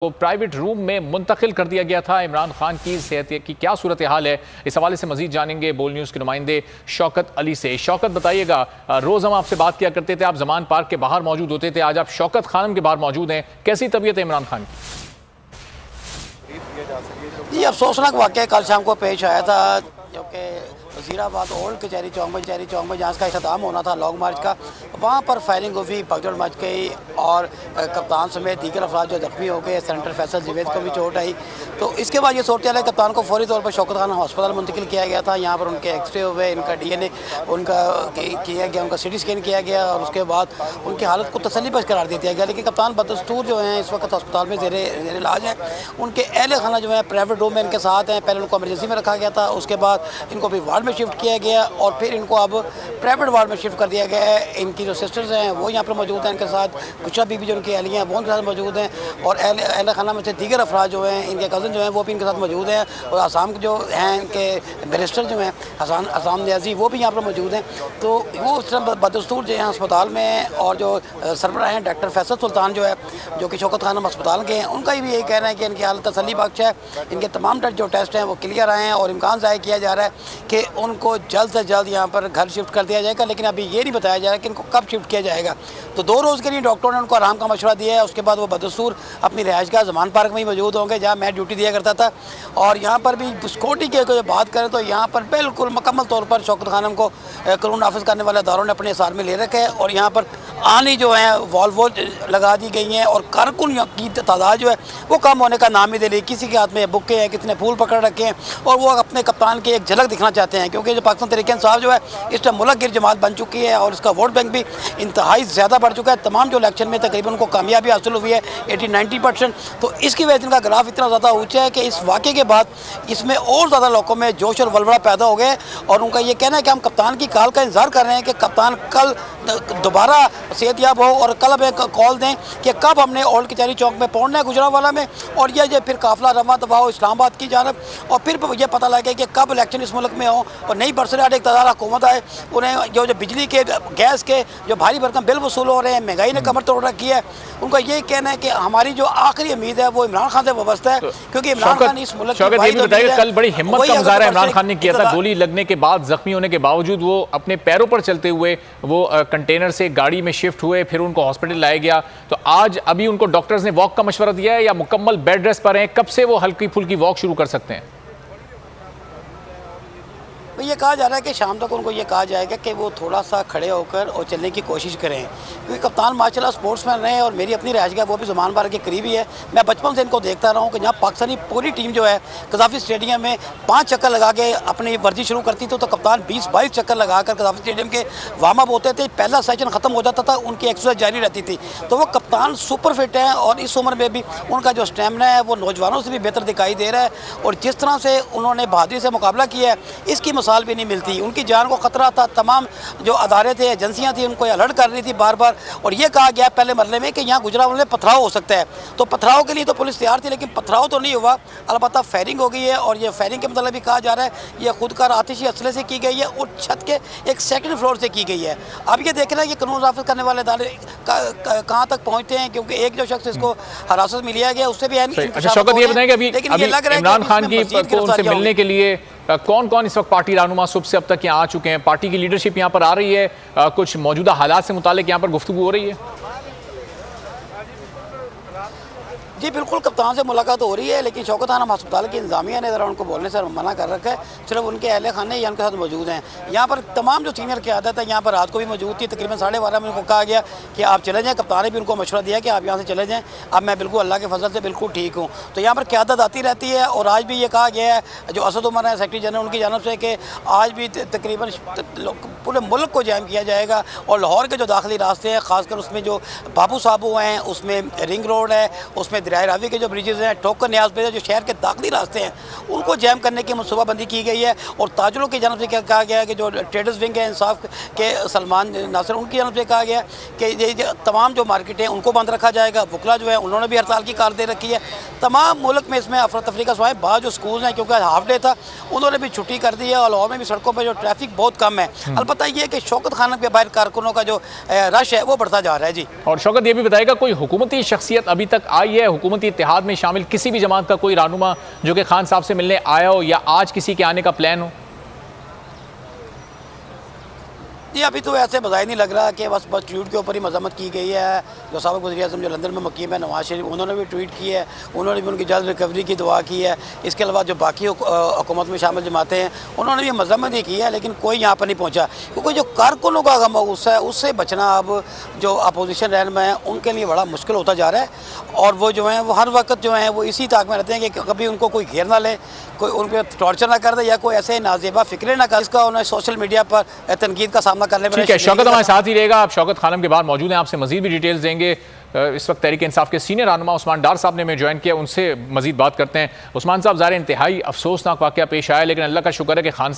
को private room में मुंतकिल कर दिया गया था। इमरान खान की सेहत की क्या सूरत हाल है, इस हवाले से मजीद जानेंगे बोल न्यूज़ के नुमाइंदे शौकत अली से। शौकत, बताइएगा, रोज़ हम आपसे बात किया करते थे, आप जमान पार्क के बाहर मौजूद होते थे, आज आप शौकत खानम के बाहर मौजूद हैं, कैसी तबीयत है इमरान खान की? जी, अफसोसनाक वाक़या कल शाम को पेश आया था, क्योंकि वज़ीराबाद ओल्ड कचहरी चौक में जहाँ का अख्ताम होना था लॉन्ग मार्च का, वहाँ पर फायरिंग हुई, भगदड़ मच गई और कप्तान समेत दीगर अफराद जो जख्मी हो गए। सेनेटर फैसल जवेद को भी चोट आई। तो इसके बाद ये सूरत हाल है, कप्तान को फौरी तौर पर शौकत खानम हस्पताल मुंतकिल किया गया था। यहाँ पर उनके एक्सरे हुए, इनका DNA उनका किया गया, उनका CT स्कैन किया गया और उसके बाद उनकी हालत को तसल्ली बख्श करार दिया गया। लेकिन कप्तान बदस्तूर जो हैं इस वक्त अस्पताल में ज़ेर इलाज है। उनके अहल खाना जो है प्राइवेट रूम में इनके साथ हैं। पहले उनको इमरजेंसी में रखा गया था, उसके बाद इनको भी वार्ड में शिफ्ट किया गया और फिर इनको अब प्राइवेट वार्ड में शिफ्ट कर दिया गया है। इनकी जो सिस्टर्स हैं वो यहाँ पर मौजूद हैं, इनके साथ बुशरा बीबी जो उनकी अहलियाँ हैं वो उनके साथ मौजूद हैं और अहल खाना में से दीगर अफराद जो हैं, इनके कज़न जो हैं वो भी इनके साथ मौजूद हैं और आसाम के जो हैं इनके बैरिस्टर जो हैं आसाम न्याजी वो भी यहाँ पर मौजूद हैं। तो वो उस तरह बदस्तूर जो हैं अस्पताल में, और जो सरबराह हैं डॉक्टर फैसल सुल्तान जो है जो कि शौकत खानम अस्पताल के हैं, उनका भी यही कहना है कि इनकी हालत तसल्ली बख्श है। इनके तमाम जो टेस्ट हैं वो क्लियर आए हैं और इम्कान ज़ाहिर किया जा रहा है कि उनको जल्द से जल्द यहाँ पर घर शिफ्ट कर दिया जाएगा। लेकिन अभी ये नहीं बताया जा रहा है कि इनको कब शिफ्ट किया जाएगा। तो 2 रोज़ के लिए डॉक्टरों ने उनको आराम का मशवरा दिया है। उसके बाद वो बदस्तूर अपनी रिहाइशगाह जमान पार्क में ही मौजूद होंगे जहाँ मैं ड्यूटी दिया करता था। और यहाँ पर भी सिक्योरिटी की बात करें तो यहाँ पर बिल्कुल मुकम्मल तौर पर शौकत खानम को कानून नाफिज करने वाले अदारों ने अपने हिसार में ले रखा है और यहाँ पर आनी जो है वॉल लगा दी गई हैं और कारकुन की तादाद जो है वो कम होने का नाम ही दे रही। किसी के हाथ में बुक्के हैं, कितने फूल पकड़ रखे हैं और वो अपने कप्तान की एक झलक दिखना चाहते हैं, क्योंकि जो पाकिस्तान तहरीक इंसाफ जो है इस टाइम मुल्क गिर जमात बन चुकी है और इसका वोट बैंक भी इंतहाई ज़्यादा बढ़ चुका है। तमाम जो इलेक्शन में तकरीबन उनको कामयाबी हासिल हुई है 80-90%। तो इसकी वजह से इनका ग्राफ इतना ज़्यादा ऊँचा है कि इस वाक़े के बाद इसमें और ज़्यादा लोगों में जोश और वलवला पैदा हो गए और उनका ये कहना है कि हम कप्तान की कॉल का इंतज़ार कर रहे हैं कि कप्तान कल दोबारा सेहतयाब हो और कल हमें कॉल दें कि कब हमने ओल्ड कचहरी चौक में पहुँचना है गुजरांवाला में, और ये फिर काफिला रवा दवा हो इस्लामाबाद की जानब, और फिर ये पता लगे कि कब इलेक्शन इस मुल्क में हो और नई बरसरात इक़्तिदार हुकूमत आए। उन्हें जो बिजली के गैस के जो भारी भरकम बिल वसूल हो रहे हैं, महंगाई ने कमर तोड़ रखी है, उनका ये कहना है कि हमारी जो आखिरी उम्मीद है वो इमरान खान से वाबस्ता है, क्योंकि इमरान खान इस मुल्क की कल बड़ी हिम्मत का मुजाहरा इमरान खान ने किया था। गोली लगने के बाद, जख्मी होने के बावजूद वो अपने पैरों पर चलते हुए वो कंटेनर से गाड़ी में शिफ्ट हुए, फिर उनको हॉस्पिटल लाया गया। तो आज अभी उनको डॉक्टर्स ने वॉक का मशवरा दिया है या मुकम्मल बेड रेस्ट पर हैं? कब से वो हल्की फुल्की वॉक शुरू कर सकते हैं? ये कहा जा रहा है कि शाम तक उनको ये कहा जाएगा कि वो थोड़ा सा खड़े होकर और चलने की कोशिश करें, क्योंकि कप्तान माशाल्लाह स्पोर्ट्समैन रहे और मेरी अपनी रिहाइशगाह वो भी जमान पार्क के करीब ही है। मैं बचपन से इनको देखता रहा हूँ कि जहाँ पाकिस्तानी पूरी टीम जो है कज़ाफ़ी स्टेडियम में 5 चक्कर लगा के अपनी वर्जी शुरू करती थी, तो कप्तान 20-22 चक्कर लगा कर कज़ाफ़ी स्टेडियम के वार्म अप होते थे। पहला सेशन ख़त्म हो जाता था, उनकी एक्सरसाइज जारी रहती थी। तो वो कप्तान सुपर फिट हैं और इस उम्र में भी उनका जो स्टेमिना है वो नौजवानों से भी बेहतर दिखाई दे रहा है और जिस तरह से उन्होंने बहादुरी से मुकाबला किया है इसकी मिसाल भी नहीं मिलती। उनकी जान को खतरा था, तमाम जो अदारे थे, एजेंसियां थी, उनको अलर्ट कर रही थी बार बार, और ये कहा गया पहले मरले में कि यहाँ गुजरांवाला में पथराव हो सकता है। तो पथराव के लिए तो पुलिस तैयार थी, लेकिन पथराव तो नहीं हुआ, अलबत्ता फायरिंग हो गई है और ये फायरिंग के मतलब भी कहा जा रहा है ये खुदकार आतिशी असले से की गई है और छत के एक 2nd फ्लोर से की गई है। अब ये देखना है कि कानून नाफिज करने वाले अदारे कहाँ तक पहुँचते हैं, क्योंकि एक जो शख्स इसको हिरासत में लिया गया उससे भी शौकत ये बताएं कि अभी इमरान खान की उनसे मिलने के लिए कौन कौन इस वक्त पार्टी रहनुमा सुबह से अब तक यहाँ आ चुके हैं? पार्टी की लीडरशिप यहाँ पर आ रही है, कुछ मौजूदा हालात से मुतालिक यहाँ पर गुफ्तगू हो रही है? जी बिल्कुल, कप्तान से मुलाकात हो रही है, लेकिन शौकत खानम अस्पताल की इंतजामिया ने ज़रा उनको बोलने से मना कर रखा है। सिर्फ उनके अहले खाने यहाँ उनके साथ मौजूद हैं। यहाँ पर तमाम जो सीनियर क़यादत है यहाँ पर रात को भी मौजूद थी। तकरीबन 12:30 में उनको कहा गया कि आप चले जाएँ। कप्तान ने भी उनको मशवरा दिया कि आप यहाँ से चले जाएँ। अब मैं बिल्कुल अल्लाह के फजल से बिल्कुल ठीक हूँ। तो यहाँ पर क़यादत आती रहती है और आज भी ये कहा गया है, जो असद उमर है सेक्रेटरी जनरल, उनकी जानब से कि आज भी तकरीबन पूरे मुल्क को जैम किया जाएगा और लाहौर के जो दाखिली रास्ते हैं, ख़ासकर उसमें जो बाबू साहबू हैं, उसमें रिंग रोड है, उसमें दरिया रावी के जो ब्रिजेज़ हैं, टोकन न्याज पे जो शहर के दाखिली रास्ते हैं, उनको जैम करने की मनसूबाबंदी की गई है। और ताजरों की जानब से क्या कहा गया है कि जो ट्रेडर्स विंग है इंसाफ के सलमान नासिर, उनकी जानब से कहा गया कि ये तमाम जो मार्केटें उनको बंद रखा जाएगा। वकला जो है उन्होंने भी हड़ताल की कार दे रखी है। तमाम मुल्क में इसमें अफरा तफरी का सवाल, बाद जो स्कूल हैं क्योंकि हाफ डे था उन्होंने भी छुट्टी कर दी है और लाहौर में भी सड़कों पर जो ट्रैफिक बहुत कम है। अलबत्ता ये कि शौकत खानम के बाहर कारकुनों का जो रश है वो बढ़ता जा रहा है। जी, और शौकत ये भी बताएगा कोई हुकूमती शख्सियत अभी तक आई है हुकूमती इत्तेहाद में शामिल किसी भी जमात का कोई रहनुमा जो कि खान साहब से मिलने आया हो या आज किसी के आने का प्लान हो? जी अभी तो ऐसे बजाय नहीं लग रहा कि बस ट्वीट के ऊपर ही मजम्मत की गई है। जो साबिक़ वज़ीर-ए-आज़म जो लंदन में मुक़ीम है नवाज शरीफ, उन्होंने भी ट्वीट की है, उन्होंने भी उनकी जल्द रिकवरी की दुआ की है। इसके अलावा जो बाकी हुकूमत में शामिल जमातें हैं उन्होंने भी मजम्मत ही की है, लेकिन कोई यहाँ पर नहीं पहुँचा क्योंकि जो कारकुनों का गम गुस्सा है उससे बचना अब जो अपोजिशन रहनुमा है उनके लिए बड़ा मुश्किल होता जा रहा है। और वो जो हैं वो हर वक्त जो हैं वो इसी ताक में रहते हैं कि कभी उनको कोई घेर ना ले, कोई उन पर टॉर्चर ना कर दे या कोई ऐसे नाजेबा फिक्रें ना कर, इसका उन्हें सोशल मीडिया पर तनकीद का सामना करने पर। ठीक है, शौकत हमारे साथ ही रहेगा। आप शौकत खानम के बाद मौजूद हैं, आपसे मजीद भी डिटेल्स देंगे। इस वक्त तहरीक इंसाफ के सीनियर रहनुमा उस्मान डार साहब ने हमें ज्वाइन किया, उनसे मजीद बात करते हैं। उस्मान साहब, ज़ाहिर इंतहाई अफसोसनाक वाक़या पेश आया, लेकिन अल्लाह का शुक्र है कि खान